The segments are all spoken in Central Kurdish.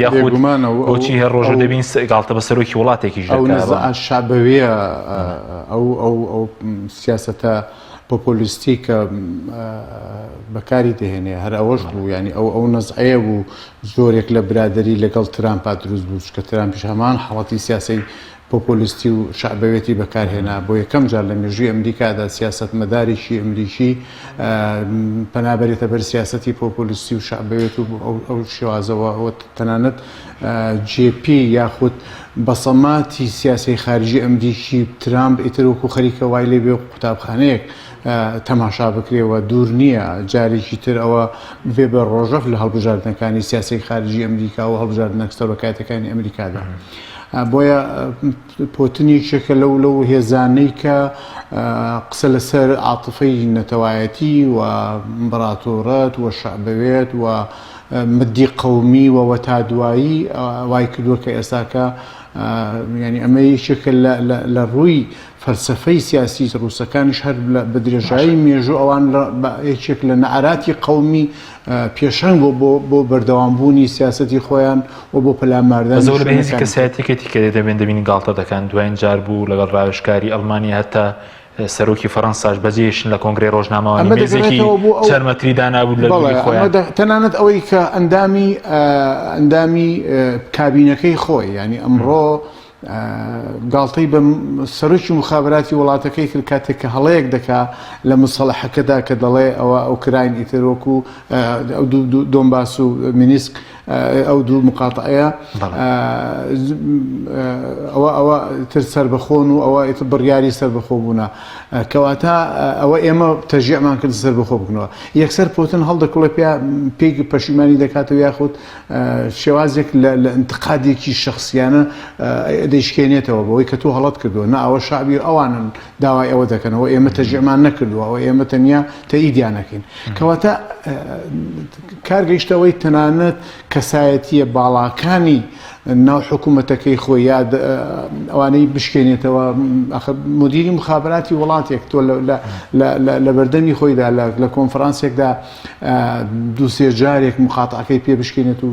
یاخود بۆچی هەر ڕۆژە دەبین گاڵتە بە سەرۆکی وڵاتێکیش ئەو نزاع شعبەویە ئەو سیاسەتە پۆپۆلیستی کە بەکاری دەهێنێ هەر ئەوەش بوو ینی ئەو نەزعەیە بوو زۆرێک لە برادری لەگەڵ ترامپا دروست بوو کە ترامپیش هەمان حاڵەتی سیاسی پۆپۆلیستی و شعبەوێتی بەکارهێنا بۆ یەکەم جار لە مێژووی ئەمریکادا سیاسەت مەدارێکی ئەمریکی پەنابەرێتە بەر سیاسەتی پۆپۆلیستی و شعبەوێت و ئەو شێوازەوە تەنانەت جێپی یاخود بەسەماتی سیاسی خارجی ئەمریکی ترامپ ئیتر وەکو خەریکە وای لێ بێ قوتابخانەیەک تەماشا بکرێەوە دوور نییە جارێکی تر ئەوە بێ بە ڕۆژەف لە هەڵبژاردنەکانی سیاسی خارجی ئەمریکا و هەڵبژاردنە سەرۆکایەتەکانی ئەمریکادا. بۆیە پۆتنیشێکە لەو هێزانەی کە قسە لەسەر عاتفەی نەتەوایەتی و ئیمپراتۆرەت و شعبەوێت و مدی قەومی و وەتادوایی وای کردووە کە ئێستاکە ینی ئەمە یەکێکە لە ڕووی فەلسەفەی سیاسی ڕووسەکانیش هەر بە درێژایی مێژوو ئەوان یەکێک لە نەعەراتی قەومی پێشەنگ بۆ بەردەوامبوونی سیاسەتی خۆیان و بۆ پەلاماردن زۆر بەهێزی کەسایەتێکی کە دەبێن دەبینی گاڵتە دەکەن دوایین جار بوو لەگەڵ ڕاوێژکاری ئەڵمانیا هەتا سەرۆکی فەڕەنساش بەجێشن لە کۆنگرەی ڕۆژنامەوانی مێزێکی چەرمەتری دانابوو لە دووری خۆیان تەنانەت ئەوەی کە ئەندامی کابینەکەی خۆی ینی ئەمڕۆ گاڵتەی بە سەرۆکی مخابراتی وڵاتەکەی کرد کاتێک کە هەڵەیەک دەکا لە مسەڵەحەکەدا کە دەڵێ ئەوە ئوکراین ئیترۆکو ئەو دۆنباس و مینسک ئەو دوو مقاتعەیە ئەوە تر سەربەخۆن و ئەوە بڕیاری سەربەخۆ بوونە کەواتە ئەوە ئێمە تەژیعمان کرد سەربەخۆ بکەنەوە یەکسەر پۆتن هەڵدەکڵێ پێی پەشیمانی دەکاتەوە یاخود شێوازێک لە انتقادێکی شخصیانە دەیشکێنێتەوە بەوەی کە تۆ هەڵەت کردووە نا ئەوە شعبی ئەوانن داوای ئەوە دەکەنەوە ئێمە تەژیعمان نەکردووە ئەوە ئێمە تەنیا تەئیدیان نەکەین کەواتە کارگەیشتەوەی تەنانەت کەسایەتیە باڵاکانی ناو حکوومەتەکەی خۆی یاد ئەوانەی بشکێنێتەوە مدیری مخابراتی وڵاتێک تۆ لە بەردەمی خۆیدا لە کۆنفرانسێکدا دووسێ جارێک مقاتعەکەی پێ بشکێنێت و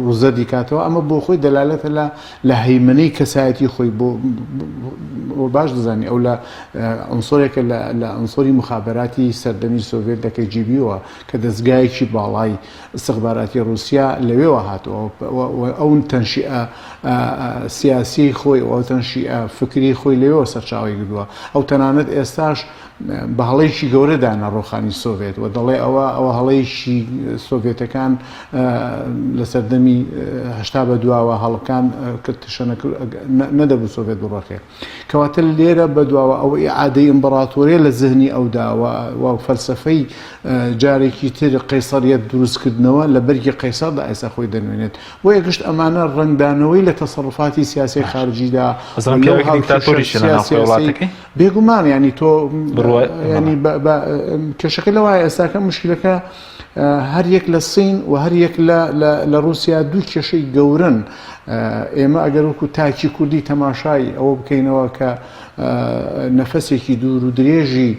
ڕوزەردی کاتەوە ئەمە بۆ خۆی دەلالەتە لە هەیمنەی کەسایەتی خۆی بۆ باش دەزانی ئەو لە ئەنسۆرێکە لە ئەنسۆری مخابراتی سەردەمی سۆڤێت دەکەی جیبیەوە کە دەستگایەکی باڵای استخباراتی رووسیا لەوێوە هاتەوە ئەو تەنشی سیاسی خۆی ئەو تەنشیئە فکری خۆی لەوێەوە سەرچاوی کردووە ئەو تەنانەت ئێستاش بە هەڵەیەکی گەورەدا نەڕۆخانی سۆڤێت و دەڵێ ئەوە هەڵەیەکی سۆڤێتەکان لە سەردەمی هەشتا بە دواوە هەڵەکان نەدەبوو سۆڤێت بڕۆخێ کەواتە لێرە بەدواوە ئەو ئیعادەی ئیمپراتۆریە لە زهنی ئەوداوە و فەلسەفەی جارێکی تر قەیسەریەت دروستکردنەوە لە بەرگی قەیسەردا ئێستا خۆی دەنوێنێت بۆ یەکشت ئەمانە ڕنگدانەوەی لە تەسەڕفاتی سیاسی خارجیدا بێگومان ینی تۆ ینی کێشەکە لەوایە ئێستاکە مشکلەکە هەر یەک لە سین و هەر یەک لە رووسیا دوو کێشەی گەورن ئێمە ئەگەر وەکو تاکی کوردی تەماشای ئەوە بکەینەوە کە نەفەسێکی دوور و درێژی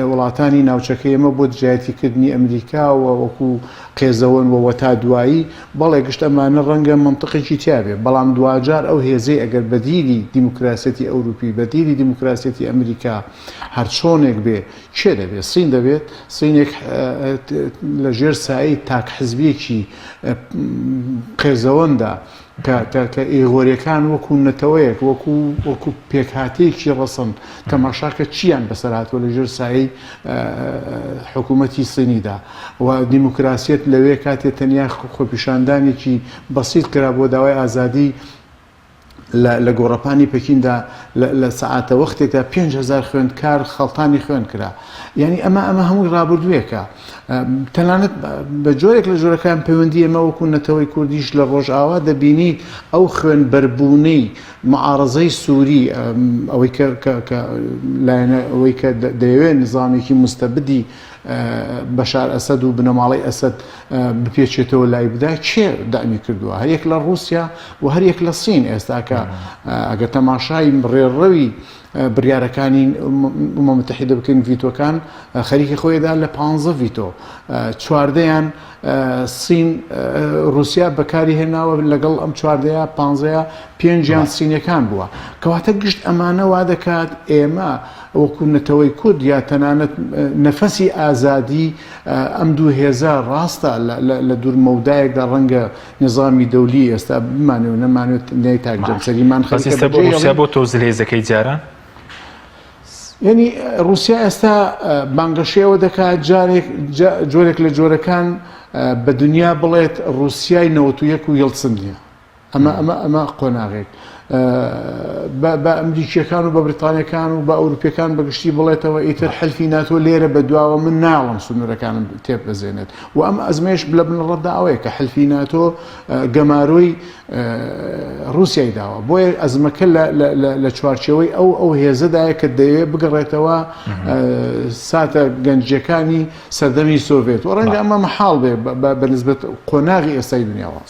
وڵاتانی ناوچەکە ئێمە بۆ دژایەتیکردنی ئەمریکا و وەکو قێزەوەن و وەتا دوایی بەڵێ گشت ئەمانە ڕەنگە منطقێکی تیابێ بەڵام دوجار ئەو هێزەی ئەگەر بەدیلی دیموکراسەتی ئەوروپی بەدیلی دیموکراسەتی ئەمریکا هەر چۆنێک بێ چێ دەبێت سین دەبێت سینێک لە ژێر سایی تاک حزبێکی قێزەوەندا کە ئێغۆریەکان وەکو نەتەوەیەک وەکو پێکهاتەیەکی ڕەسەن تەماشاکە چیان بەسەرهاتوە لە ژێر سایی حکوومەتی سینیدا و دیموکراسیەت لەوێ کاتێ تەنیا خۆپیشاندانێکی بەسیط کرا بۆ داوای ئازادی لە گۆڕەپانی پەکیندا لە سەعاتە وەختێکدا 5,000 خوێندکار خەڵتانی خوێن کرا یعنی ئەمە هەمووی ڕابردوویەکە تەنانەت بە جۆرێک لە جۆرەکان پەیوەندی ئەمە وەکو نەتەوەی کوردیش لە ڕۆژئاوا دەبینی ئەو خوێن بەربوونەی معارەزەی سووری ئەوەی کە دەیەوێت نظامێکی مستەبدی بەشار ئەسەد و بنەماڵی ئەسەد بپێچێتەوە لای بدا کێ دامی کردووە هەریەک لە رووسیا و هەریەک لە سین ئێستاکە ئەگەر تەماشای ڕێڕەوی بڕیارەکانی ئومە متحیدە بکەین ڤیتۆکان خەریکی خۆیدا لە 15 ڤیتۆ، چواردەیان سین رووسیا بەکاری هێناوە لەگەڵ ئەم چواردەیە 15 پێنجیان سینەکان بووە، کەواتە گشت ئەمانە وا دەکات ئێمە وەکو نەتەوەی کورد یا تەنانەت نەفەسی ئازادی ئەم دوو هێزە ڕاستە لە دوور مەودایەکدا ڕەنگە نظامی دەولی ئێستا بمانێت نەمانوێت نەی تاکجەمسەریمان خەریکە بۆ تۆ زلێزەکەی جاران؟ یعنی رووسیا ئێستا بانگەشەوە دەکات جۆرێک لە جۆرەکان بە دنیا بڵێت رووسیای 91 و یەڵتسن نیە، ئەمە قۆناغێک بە ئەمریکیەکان و بە بریتانیەکان و بە ئەوروپیەکان بەگشتی بڵێتەوە ئیتر حەلفی ناتۆ لێرە بە دواوە من ناڵم سنوورەکانم تێپەزێنێت و ئەم ئەزمێش لە بنڕەتدا ئەوەیە کە حەلفی ناتۆ گەماروی رووسیای داوە، بۆیە ئەزمەکە لە چوارچەوەی ئەو هێزەدایە کە دەیەوێت بگەڕێتەوە ساتە گەنجەکانی سەردەمی سۆڤێت و ڕەنگە ئەمە مەحاڵ بێ بە نسبەت قۆناغی ئێستای دنیاوە.